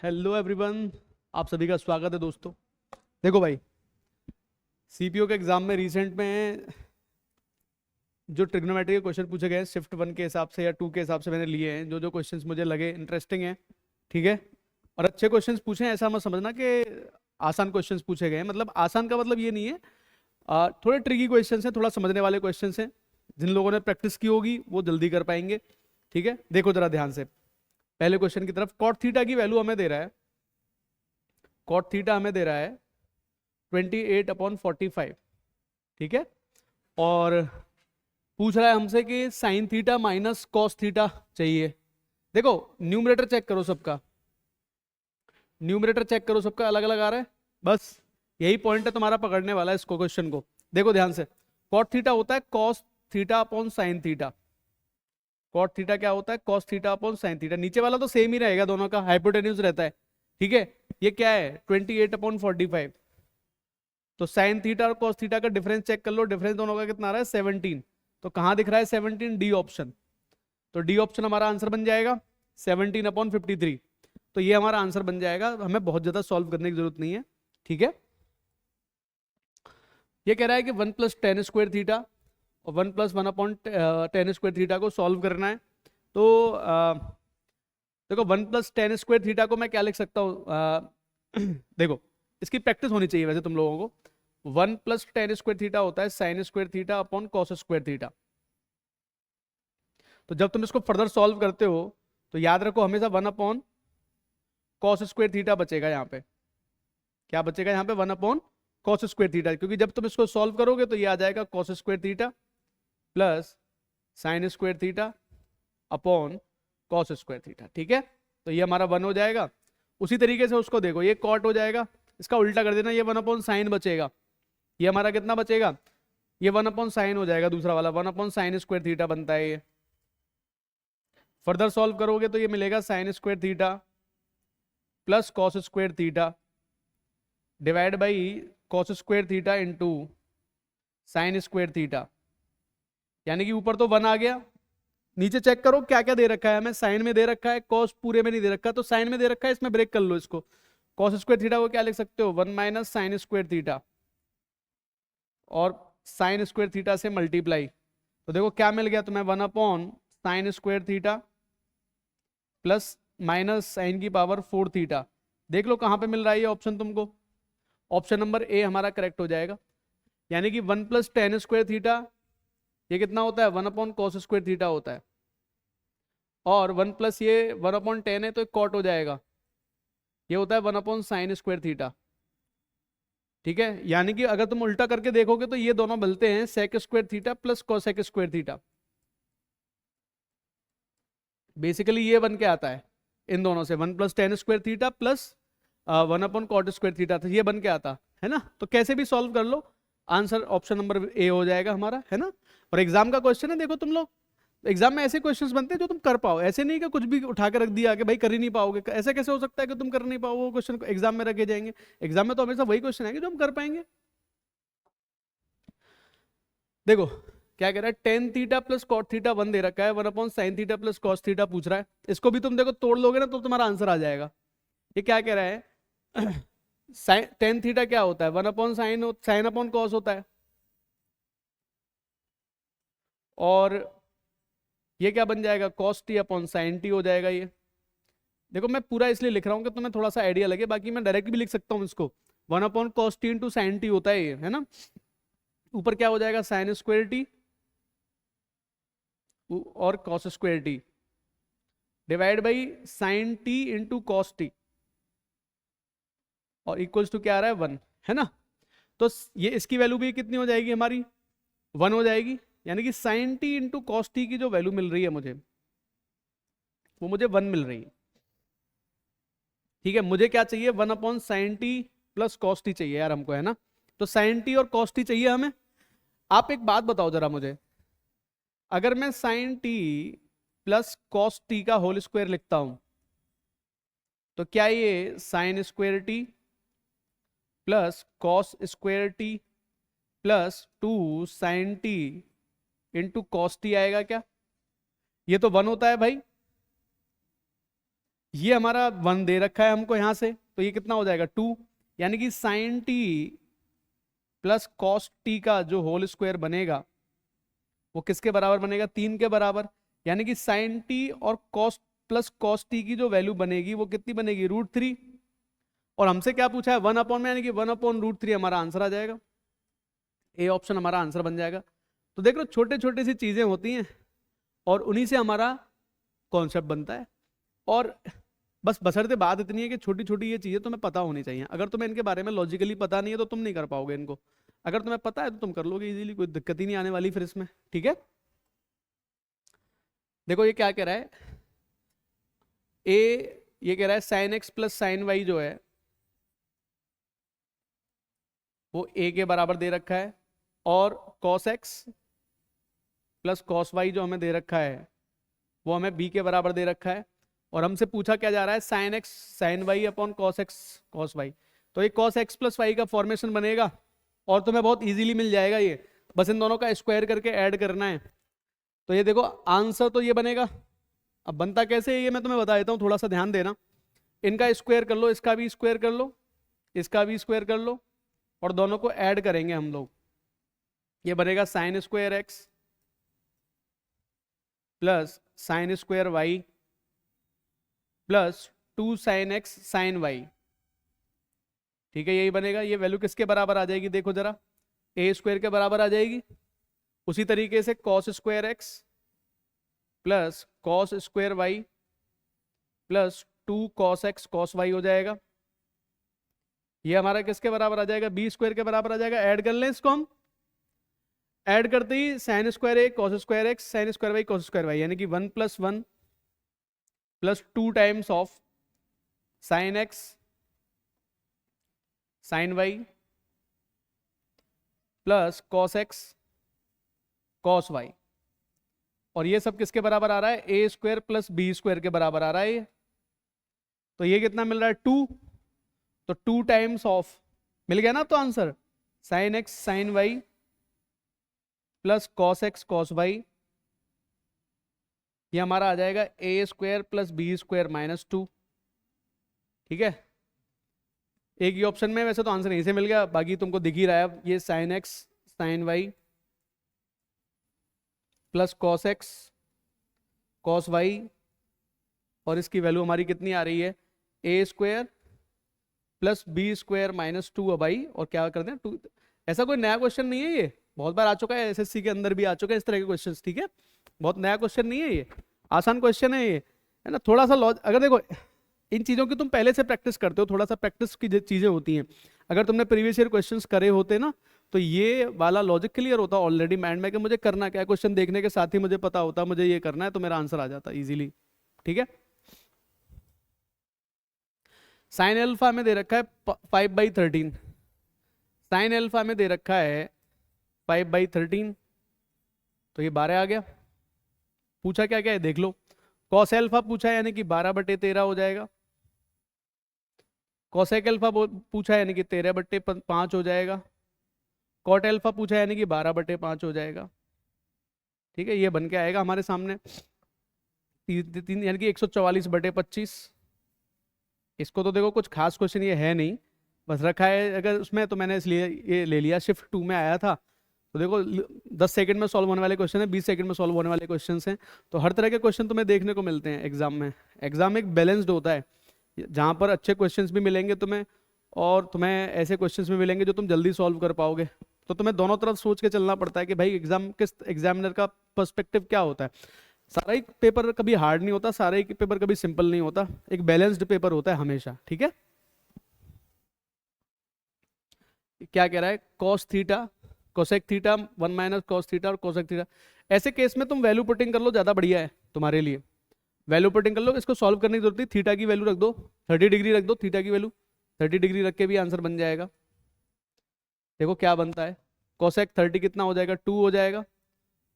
Hello everyone, आप सभी का स्वागत है दोस्तों। देखो भाई, सीपीओ के एग्जाम में रिसेंट में जो ट्रिग्नोमेट्री के क्वेश्चन पूछे गए हैं शिफ्ट 1 के हिसाब से या 2 के हिसाब से मैंने लिए हैं। जो जो क्वेश्चंस मुझे लगे इंटरेस्टिंग हैं, ठीक है, और अच्छे क्वेश्चंस पूछे हैं। ऐसा मत समझना कि आसान क्वेश्चंस पूछे गए हैं। मतलब आसान का मतलब ये नहीं है, थोड़े ट्रिकी क्वेश्चंस हैं, थोड़ा समझने वाले क्वेश्चंस हैं। जिन लोगों ने प्रैक्टिस की होगी वो जल्दी कर पाएंगे। ठीक है, देखो जरा ध्यान से पहले क्वेश्चन की तरफ। कॉट थीटा की वैल्यू हमें दे रहा है, कॉट थीटा हमें दे रहा है 28/45, ठीक है। और पूछ रहा है हमसे कि sine theta minus cos theta चाहिए। देखो न्यूमरेटर चेक करो सबका, न्यूमरेटर चेक करो सबका, अलग अलग आ रहा है। बस यही पॉइंट है तुम्हारा पकड़ने वाला है इसको, क्वेश्चन को। देखो ध्यान से, कॉट थीटा होता है cos theta upon sine theta. Cot theta क्या होता है? Cos theta upon sine theta. नीचे वाला तो सेम ही रहेगा, दोनों का हाइपोटेन्यूज रहता है, ठीक है। ये क्या है? 28/45। तो साइन थीटा और कॉस थीटा का डिफरेंस चेक कर लो, डिफरेंस दोनों का कितना आ रहा है? 17। तो कहां दिख रहा है 17? D option. तो डी ऑप्शन हमारा आंसर बन जाएगा 17/53। तो ये हमारा आंसर बन जाएगा, हमें बहुत ज्यादा सॉल्व करने की जरूरत नहीं है, ठीक है। ये कह रहा है कि 1 + tan² थीटा और 1 + 1/tan² थीटा को सॉल्व करना है। तो देखो 1 + tan² थीटा को मैं क्या लिख सकता हूँ? देखो इसकी प्रैक्टिस होनी चाहिए वैसे तुम लोगों को। 1 + tan² थीटा होता है sin² theta upon cos² theta. तो जब तुम इसको फर्दर सॉल्व करते हो तो याद रखो हमेशा 1/cos² थीटा बचेगा यहाँ पे। क्या बचेगा यहाँ पे? 1/cos² थीटा, क्योंकि जब तुम इसको सॉल्व करोगे तो ये आ जाएगा cos² theta plus sin² theta upon cos² theta, ठीक है। तो ये हमारा 1 हो जाएगा। उसी तरीके से उसको देखो, ये कॉट हो जाएगा, इसका उल्टा कर देना, ये 1/sin बचेगा। ये हमारा कितना बचेगा? ये 1/sin हो जाएगा, दूसरा वाला 1/sin² थीटा बनता है ये। फर्दर सॉल्व करोगे तो ये मिलेगा sin² theta plus cos² theta divide by cos² theta into sin² theta. यानी कि ऊपर तो 1 आ गया, नीचे चेक करो क्या क्या दे रखा है हमें। साइन में दे रखा है, कॉस पूरे में नहीं दे रखा, तो साइन में दे रखा है, इसमें ब्रेक कर लो इसको। cos² थीटा को क्या लिख सकते हो? 1 - sin² थीटा और sin² थीटा से मल्टीप्लाई। तो देखो क्या मिल गया तुम्हें? 1/sin² theta plus minus sine की पावर 4 थीटा। देख लो कहां पे मिल रहा है ये ऑप्शन तुमको। ऑप्शन नंबर ए हमारा करेक्ट हो जाएगा। यानी कि 1 + tan² थीटा ये कितना होता है? 1/cos² थीटा होता है। और 1 प्लस ये 1/10 है तो एक कॉट हो जाएगा, ये होता है 1/sin² थीटा, ठीक है। यानी कि अगर तुम उल्टा करके देखोगे तो ये दोनों मिलते हैं sec² theta plus cosec² theta. Basically ये बन के आता है इन दोनों से, 1 + tan² theta plus 1/cot² theta, तो ये बन के आता है ना। तो कैसे भी सॉल्व कर लो, आंसर ऑप्शन नंबर ए हो जाएगा हमारा, है ना। और एग्जाम का क्वेश्चन है, देखो तुम लोग एग्जाम में ऐसे क्वेश्चंस बनते हैं जो तुम कर पाओ, ऐसे नहीं कि कुछ भी उठा के रख दिया कि भाई कर ही नहीं पाओगे। ऐसे कैसे हो सकता है कि तुम कर नहीं पाओ? वो क्वेश्चन एग्जाम में रखे जाएंगे। एग्जाम में तो हमेशा वही क्वेश्चन आएंगे जो हम कर पाएंगे। देखो क्या कह रहा है, tan theta plus cot theta 1 दे रखा है, 1/sin theta plus cos theta पूछ रहा है। इसको भी तुम देखो तोड़ लोगे ना तो तुम्हारा आंसर आ जाएगा। ये क्या कह रहा है? टेन थीटा क्या होता है? 1/sin/cos होता है। और ये क्या बन जाएगा? cos t/sin t हो जाएगा ये। देखो मैं पूरा इसलिए लिख रहा हूँ कि तुम्हें थोड़ा सा आइडिया लगे, बाकी मैं डायरेक्ट भी लिख सकता हूँ इसको। 1/cos t × sin t होता है ये, है ना। ऊपर क्या हो जाएगा? sin² t और cos² t divide by sin t × cos t और इक्वल्स टू क्या आ रहा है? 1, है ना। तो ये इसकी वैल्यू भी कितनी हो जाएगी हमारी? 1 हो जाएगी। यानी कि sin t × cos t की जो वैल्यू मिल रही है मुझे, वो मुझे 1 मिल रही है, ठीक है। मुझे क्या चाहिए? 1/sin t plus cos t चाहिए यार हमको, है ना। तो sin t और cos t चाहिए हमें। आप एक बात बताओ जरा मुझे, अगर मैं sin t plus cos t का होल स्क्वायर लिखता हूं तो क्या ये sin² t plus cos² t plus 2 sin t into cos t आएगा क्या? ये तो 1 होता है भाई। ये हमारा 1 दे रखा है हमको यहाँ से, तो ये कितना हो जाएगा 2, यानी कि sine T plus cos T का जो होल स्क्वायर बनेगा वो किसके बराबर बनेगा, 3 के बराबर। यानी कि साइन टी और कॉस प्लस कॉस टी की जो वैल्यू बनेगी वो कितनी बनेगी, √3। और हमसे क्या पूछा है, 1 में, यानी कि 1/√3 हमारा आंसर आ जाएगा। ए ऑप्शन हमारा आंसर बन जाएगा। तो देख लो छोटे छोटे सी चीजें होती हैं और उन्हीं से हमारा कॉन्सेप्ट बनता है। और बस बशर्ते बात इतनी है कि छोटी छोटी ये चीजें तुम्हें पता होनी चाहिए। अगर तुम्हें इनके बारे में लॉजिकली पता नहीं है तो तुम नहीं कर पाओगे इनको। अगर तुम्हें पता है तो तुम कर लोगे इजीली, कोई दिक्कत ही नहीं आने वाली फिर इसमें। ठीक है, देखो ये क्या कह रहा है, ये कह रहा है sine X plus sine Y जो है वो ए के बराबर दे रखा है, और cos X plus cos Y जो हमें दे रखा है वो हमें बी के बराबर दे रखा है। और हमसे पूछा क्या जा रहा है, sine x sine Y upon cos x cos Y. तो ये कॉस एक्स प्लस वाई का फॉर्मेशन बनेगा और तुम्हें बहुत इजीली मिल जाएगा ये, बस इन दोनों का स्क्वायर करके ऐड करना है। तो ये देखो आंसर तो ये बनेगा। अब बनता कैसे है ये मैं तुम्हें बता देता हूँ, थोड़ा सा ध्यान देना। इनका स्क्वायर कर लो, इसका भी स्क्वायर कर लो, इसका भी स्क्वायर कर लो, और दोनों को ऐड करेंगे हम लोग। ये बनेगा sine square x plus sine square Y plus 2 sine x sine Y. ठीक है, यही बनेगा। ये वैल्यू किसके बराबर आ जाएगी, देखो जरा, ए स्क्वायर के बराबर आ जाएगी। उसी तरीके से cos square x plus cos square Y plus 2 cos x cos y हो जाएगा। ये हमारा किसके बराबर आ जाएगा, बी स्क्वायर के बराबर आ जाएगा। ऐड कर लें इसको हम, ऐड करते ही sine square a cos square x sine square y cos square y, यानी कि 1 + 1 plus 2 times of sine x sine y plus cos x cos y. और ये सब किसके बराबर आ रहा है, a square plus b square के बराबर आ रहा है ये। तो ये कितना मिल रहा है, 2। तो 2 टाइम्स ऑफ, मिल गया ना तो answer, sine x sine y plus cos x cos y. ये हमारा आ जाएगा a square plus b square -2। ठीक है, एक ही ऑप्शन में, वैसे तो आंसर यहीं से मिल गया, बाकी तुमको दिख ही रहा है। ये sine x sine y plus cos x cos y, और इसकी वैल्यू हमारी कितनी आ रही है, a square plus b square -2 अब आई। और क्या करते हैं 2, ऐसा कोई नया क्वेश्चन नहीं है, ये बहुत बार आ चुका है, एसएससी के अंदर भी आ चुका है इस तरह के क्वेश्चंस। ठीक है, बहुत नया क्वेश्चन नहीं है ये, आसान क्वेश्चन है ये, है ना। थोड़ा सा लॉज, अगर देखो इन चीज़ों की तुम पहले से प्रैक्टिस करते हो, थोड़ा सा प्रैक्टिस की चीज़ें होती हैं। अगर तुमने प्रीवियस ईयर क्वेश्चंस करे होते ना तो ये वाला लॉजिक क्लियर होता ऑलरेडी माइंड में कि मुझे करना क्या है, क्वेश्चन देखने के साथ ही मुझे पता होता मुझे ये करना है, तो मेरा आंसर आ जाता इजीली। ठीक है, साइन एल्फा में दे रखा है 5/13, साइन एल्फा में दे रखा है 5/13, तो ये 12 आ गया। पूछा क्या क्या है देख लो, कॉस एल्फा पूछा है यानी कि 12/13 हो जाएगा, कॉसेक एल्फा पूछा है यानी कि 13/5 हो जाएगा, कॉट एल्फा पूछा है यानी कि 12/5 हो जाएगा। ठीक है, ये बन के आएगा हमारे सामने 3 यानी कि 144/25। इसको तो देखो कुछ खास क्वेश्चन ये है नहीं, बस रखा है अगर उसमें, तो मैंने इसलिए ये ले लिया, शिफ्ट 2 में आया था। तो देखो 10 सेकंड में सॉल्व होने वाले क्वेश्चन है, 20 सेकंड में सॉल्व होने वाले क्वेश्चन हैं। तो हर तरह के क्वेश्चन तुम्हें देखने को मिलते हैं एग्जाम में। एग्जाम एक बैलेंस्ड होता है, जहाँ पर अच्छे क्वेश्चंस भी मिलेंगे तुम्हें और तुम्हें ऐसे क्वेश्चंस भी मिलेंगे जो तुम जल्दी सॉल्व कर पाओगे। तो तुम्हें दोनों तरफ सोच के चलना पड़ता है कि भाई एग्जाम किस एग्जामिनर का पर्सपेक्टिव क्या होता है। सारा ही पेपर कभी हार्ड नहीं होता, सारा ही पेपर कभी सिंपल नहीं होता, एक बैलेंस्ड पेपर होता है हमेशा। ठीक है, क्या कह रहा है, cos theta cosec theta 1 - cos theta और कोसेक थीटा। ऐसे केस में तुम वैल्यू पुटिंग कर लो, ज़्यादा बढ़िया है तुम्हारे लिए। वैल्यू पुटिंग कर लो, इसको सॉल्व करने की जरूरत नहीं, थीटा की वैल्यू रख दो 30 डिग्री रख दो, थीटा की वैल्यू 30 डिग्री रख के भी आंसर बन जाएगा। देखो क्या बनता है, कोसेक 30 कितना हो जाएगा, 2 हो जाएगा।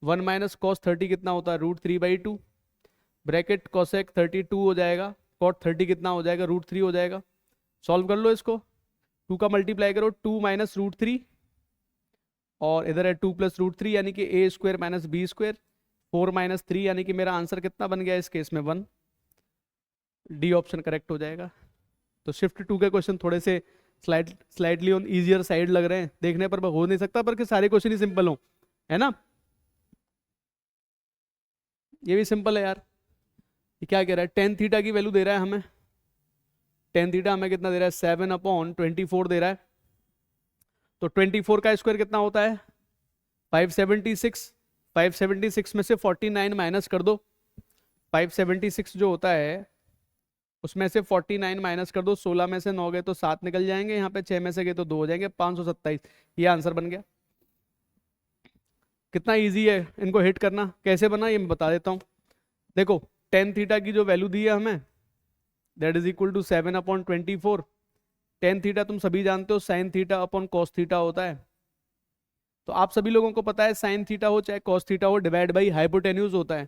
1 - कॉस 30 कितना होता है, √3/2 ब्रैकेट कोसेक 32 हो जाएगा, कॉट 30 कितना हो जाएगा, √3 हो जाएगा। सॉल्व कर लो इसको, 2 का मल्टीप्लाई करो, 2 - √3 और इधर है 2 + √3 यानी कि a² - b², 4 - 3 यानी कि मेरा आंसर कितना बन गया इस केस में 1। डी ऑप्शन करेक्ट हो जाएगा। तो शिफ्ट 2 के क्वेश्चन थोड़े से स्लाइडली ऑन इजियर साइड लग रहे हैं, देखने पर हो नहीं सकता पर कि सारे क्वेश्चन ही सिंपल हो, है ना। ये भी सिंपल है यार। ये क्या कह रहा है, टेन थीटा की वैल्यू दे रहा है हमें, टेन थीटा हमें कितना दे रहा है, 7/24 दे रहा है। तो 24 का स्क्वायर कितना होता है, 576। 576 में से 49 माइनस कर दो, 576 जो होता है उसमें से 49 माइनस कर दो, 16 में से 9 गए तो 7 निकल जाएंगे, यहाँ पे 6 में से गए तो 2 हो जाएंगे, 527। ये आंसर बन गया। कितना इजी है इनको हिट करना, कैसे बना ये मैं बता देता हूँ। देखो टेन थीटा की जो वैल्यू दी है हमें, that is equal to 7/24। Tan theta तुम सभी जानते हो sine theta upon cos theta होता है। तो आप सभी लोगों को पता है साइन थीटा हो चाहे कॉस थीटा हो, डिवाइड बाई हाइपोटेन्यूज होता है,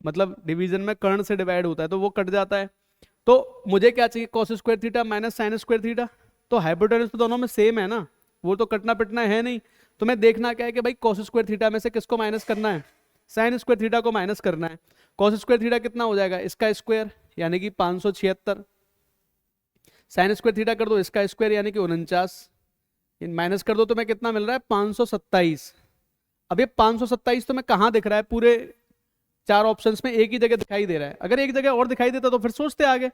मतलब डिवीजन में कर्ण से डिवाइड होता है, तो वो कट जाता है। तो मुझे क्या चाहिए, cos square theta minus sine square theta. तो हाइपोटेन्यूज तो दोनों में सेम है ना, वो तो कटना पिटना है नहीं। तो मैं देखना क्या है कि भाई कॉस स्क्वायर थीटा में से किसको माइनस करना है, साइन स्क्वायर थीटा को माइनस करना है। कॉस स्क्वायर थीटा कितना हो जाएगा, इसका स्क्वायर यानी कि 576, साइन स्क्वायर थीटा कर दो इसका स्क्वायर यानी कि 49, माइनस कर दो तो मैं कितना मिल रहा है, 527। अब ये 527 तो मैं कहाँ दिख रहा है, पूरे चार ऑप्शंस में एक ही जगह दिखाई दे रहा है। अगर एक जगह और दिखाई देता तो फिर सोचते आगे,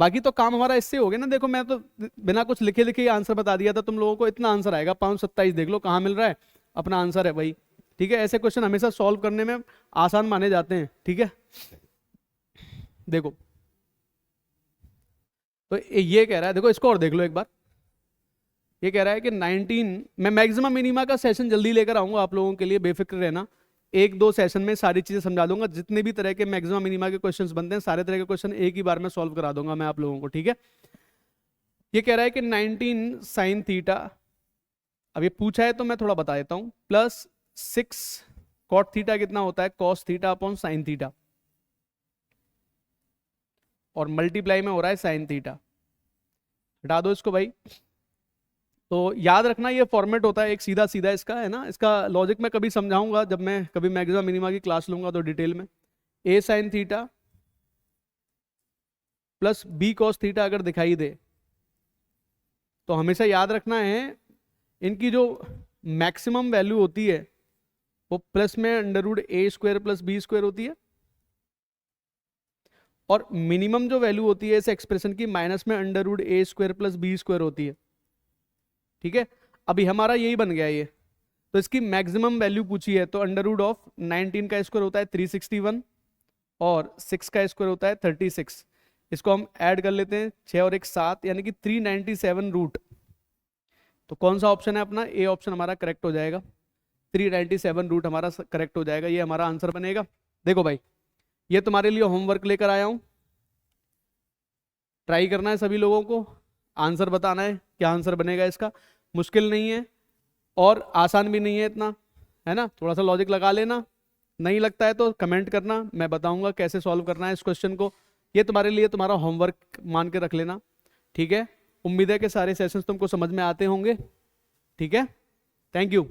बाकी तो काम हमारा इससे हो गया ना। देखो मैं तो बिना कुछ लिखे लिखे ही आंसर बता दिया था तुम लोगों को, इतना आंसर आएगा 527। देख लो कहाँ मिल रहा है, अपना आंसर है भाई। ठीक है, ऐसे क्वेश्चन हमेशा सॉल्व करने में आसान माने जाते हैं। ठीक है, देखो तो ये कह रहा है, देखो इसको और देख लो एक बार। ये कह रहा है कि 19, मैं मैक्सिमम मिनिमा का सेशन जल्दी लेकर आऊंगा आप लोगों के लिए, बेफिक्र रहना। एक दो सेशन में सारी चीजें समझा दूंगा, जितने भी तरह के मैक्सिमम मिनिमा के क्वेश्चंस बनते हैं सारे तरह के क्वेश्चन एक ही बार में सॉल्व करा दूंगा मैं आप लोगों को। ठीक है, ये कह रहा है कि 19 साइन थीटा, अब ये पूछा है तो मैं थोड़ा बता देता हूं, प्लस 6 कॉट थीटा कितना होता है, cos theta upon sine theta, और मल्टीप्लाई में हो रहा है साइन थीटा। हटा दो इसको भाई। तो याद रखना ये फॉर्मेट होता है एक सीधा सीधा इसका, है ना। इसका लॉजिक मैं कभी समझाऊंगा जब मैं कभी मैक्सिमम मिनिमा की क्लास लूंगा तो डिटेल में। A sine theta plus b cos theta अगर दिखाई दे तो हमेशा याद रखना है इनकी जो मैक्सिमम वैल्यू होती है वो प्लस में √a² प्लस b² होती है, और मिनिमम जो वैल्यू होती है इस एक्सप्रेशन की माइनस में √a² प्लस b² होती है। ठीक है, अभी हमारा यही बन गया ये। तो इसकी मैक्सिमम वैल्यू पूछी है, तो √19 का स्क्वायर होता है 361 और 6 का स्क्वायर होता है 36। इसको हम ऐड कर लेते हैं, 6 और 1 7 यानी कि 397 रूट। तो कौन सा ऑप्शन है अपना, ए ऑप्शन हमारा करेक्ट हो जाएगा, 397 रूट हमारा करेक्ट हो जाएगा, ये हमारा आंसर बनेगा। देखो भाई ये तुम्हारे लिए होमवर्क लेकर आया हूं, ट्राई करना है सभी लोगों को, आंसर बताना है क्या आंसर बनेगा इसका। मुश्किल नहीं है और आसान भी नहीं है इतना, है ना। थोड़ा सा लॉजिक लगा लेना, नहीं लगता है तो कमेंट करना, मैं बताऊंगा कैसे सॉल्व करना है इस क्वेश्चन को। ये तुम्हारे लिए तुम्हारा होमवर्क मान के रख लेना। ठीक है, उम्मीद है कि सारे सेशंस तुमको समझ में आते होंगे। ठीक है, थैंक यू।